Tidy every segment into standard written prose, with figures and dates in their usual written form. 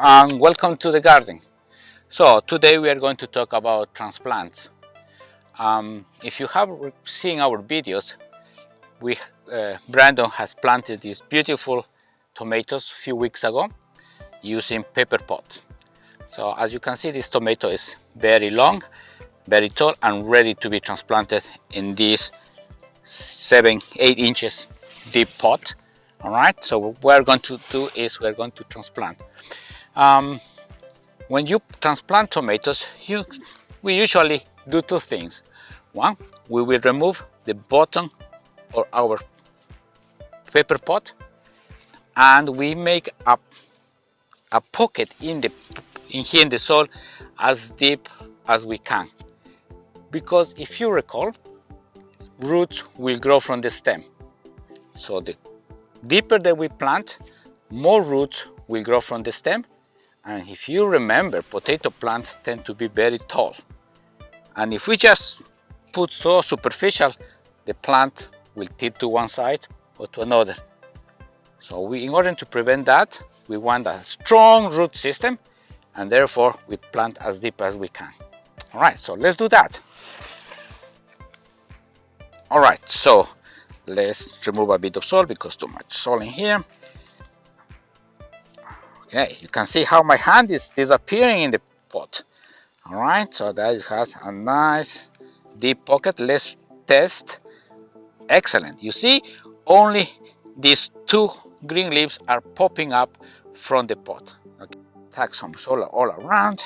and welcome to the garden. So today we are going to talk about transplants. If you have seen our videos, Brandon has planted these beautiful tomatoes a few weeks ago using paper pots. So as you can see, this tomato is very long, very tall, and ready to be transplanted in this 7-8 inches deep pot. All right, so what we're going to do is we're going to transplant. When you transplant tomatoes, we usually do two things. One, we will remove the bottom of our paper pot, and we make a pocket in here in the soil as deep as we can. Because if you recall, roots will grow from the stem. So the deeper that we plant, more roots will grow from the stem. And if you remember, potato plants tend to be very tall. And if we just put so superficial, the plant will tilt to one side or to another. So in order to prevent that, we want a strong root system, and therefore we plant as deep as we can. All right, so let's do that. All right, so let's remove a bit of soil because too much soil in here. Okay, you can see how my hand is disappearing in the pot. All right, so that has a nice deep pocket. Let's test. Excellent. You see, only these two green leaves are popping up from the pot. Okay, tack some soil all around.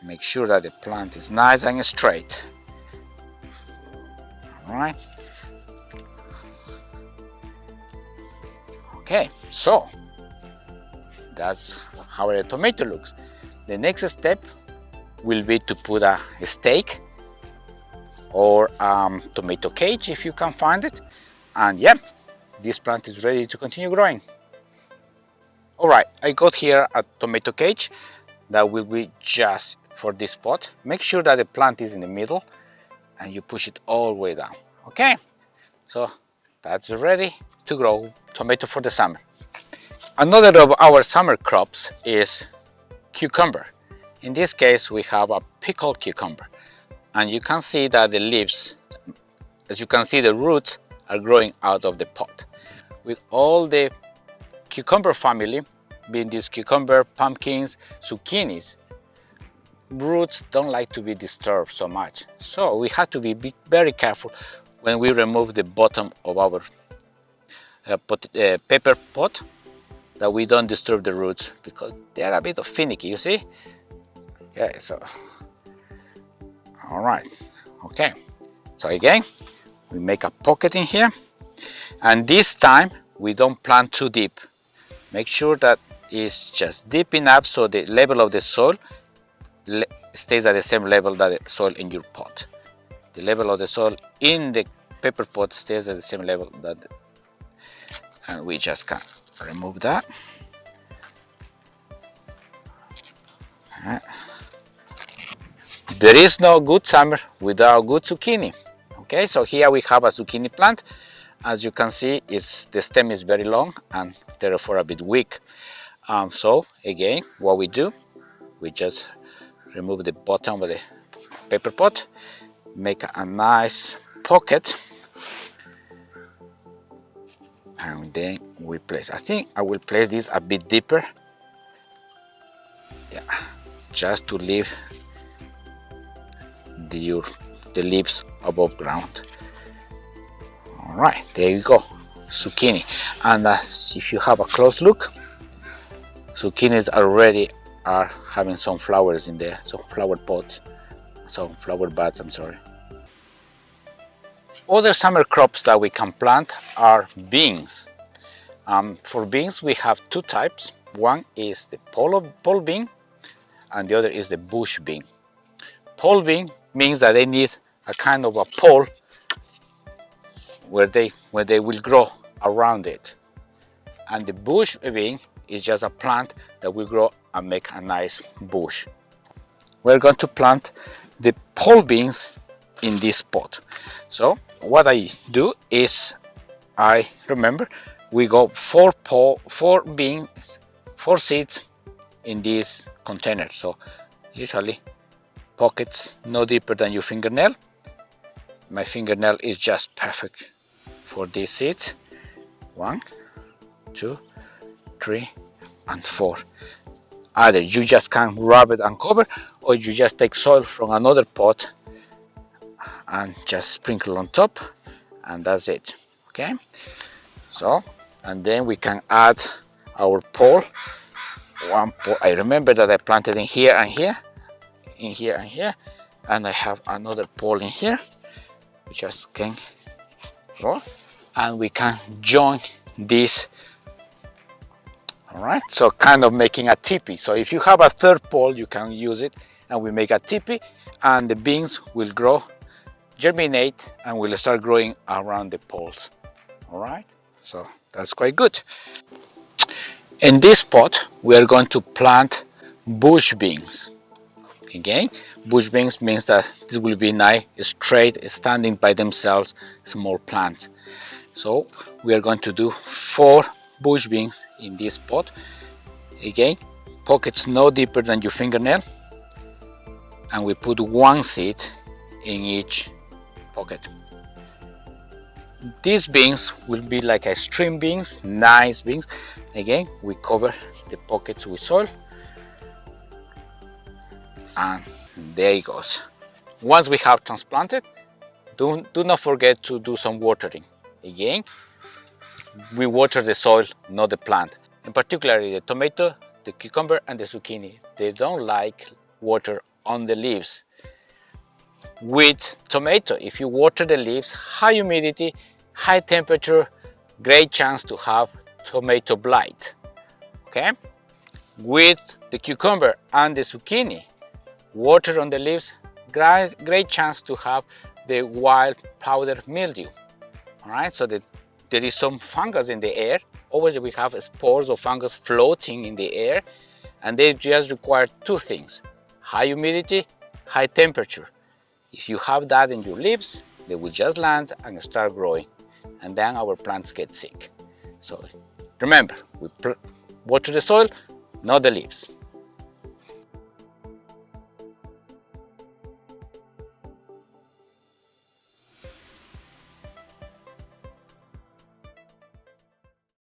Make sure that the plant is nice and straight. All right. Okay, so that's how a tomato looks. The next step will be to put a stake or tomato cage if you can find it, and yeah, this plant is ready to continue growing. All right, I got here a tomato cage that will be just for this pot. Make sure that the plant is in the middle and you push it all the way down. Okay, so that's ready to grow tomato for the summer. Another of our summer crops is cucumber. In this case, we have a pickled cucumber, and you can see that the leaves, as you can see, the roots are growing out of the pot. With all the cucumber family, being these cucumber, pumpkins, zucchinis, roots don't like to be disturbed so much. So we have to be very careful when we remove the bottom of our paper pot, that we don't disturb the roots because they are a bit of finicky, you see. Okay, so all right, okay, so again we make a pocket in here, and this time we don't plant too deep. Make sure that it's just deep enough so the level of the soil stays at the same level that the soil in your pot. The level of the soil in the paper pot stays at the same level that and we just can remove that. There is no good summer without good zucchini. Okay, so here we have a zucchini plant. As you can see, the stem is very long and therefore a bit weak. So again, what we do, we just remove the bottom of the paper pot, make a nice pocket, and then we place. I think I will place this a bit deeper. Yeah, just to leave the leaves above ground. All right, there you go, zucchini. And if you have a close look, zucchinis already are having some flowers in there, some flower pots, some flower buds, I'm sorry. Other summer crops that we can plant are beans. For beans we have two types. One is the pole bean and the other is the bush bean. Pole bean means that they need a kind of a pole where they will grow around it. And the bush bean is just a plant that will grow and make a nice bush. We're going to plant the pole beans in this pot. So what I do is, I remember we go four 4 seeds in this container. So usually pockets no deeper than your fingernail. My fingernail is just perfect for these seeds. 1, 2, 3, and 4. Either you just can rub it and cover, or you just take soil from another pot and just sprinkle on top, and that's it. Okay, so and then we can add our pole. One pole. I remember that I planted in here and here, in here and here, and I have another pole in here. We just can roll, and we can join this. All right, so kind of making a teepee. So if you have a third pole, you can use it, and we make a teepee, and the beans will grow, germinate, and will start growing around the poles. All right, so that's quite good. In this pot, we are going to plant bush beans. Again, bush beans means that this will be nice, straight, standing by themselves, small plants. So we are going to do 4 bush beans in this pot. Again, pockets no deeper than your fingernail, and we put 1 seed in each pocket. These beans will be like a string beans, nice beans. Again, we cover the pockets with soil, and there it goes. Once we have transplanted, do not forget to do some watering. Again, we water the soil, not the plant. In particular, the tomato, the cucumber, and the zucchini, they don't like water on the leaves. With tomato, if you water the leaves, high humidity, high temperature, great chance to have tomato blight. Okay, with the cucumber and the zucchini, water on the leaves, great chance to have the wild powder mildew. All right, so there is some fungus in the air. Always we have spores of fungus floating in the air, and they just require 2 things: high humidity, high temperature. If you have that in your leaves, they will just land and start growing, and then our plants get sick. So remember, we water the soil, not the leaves.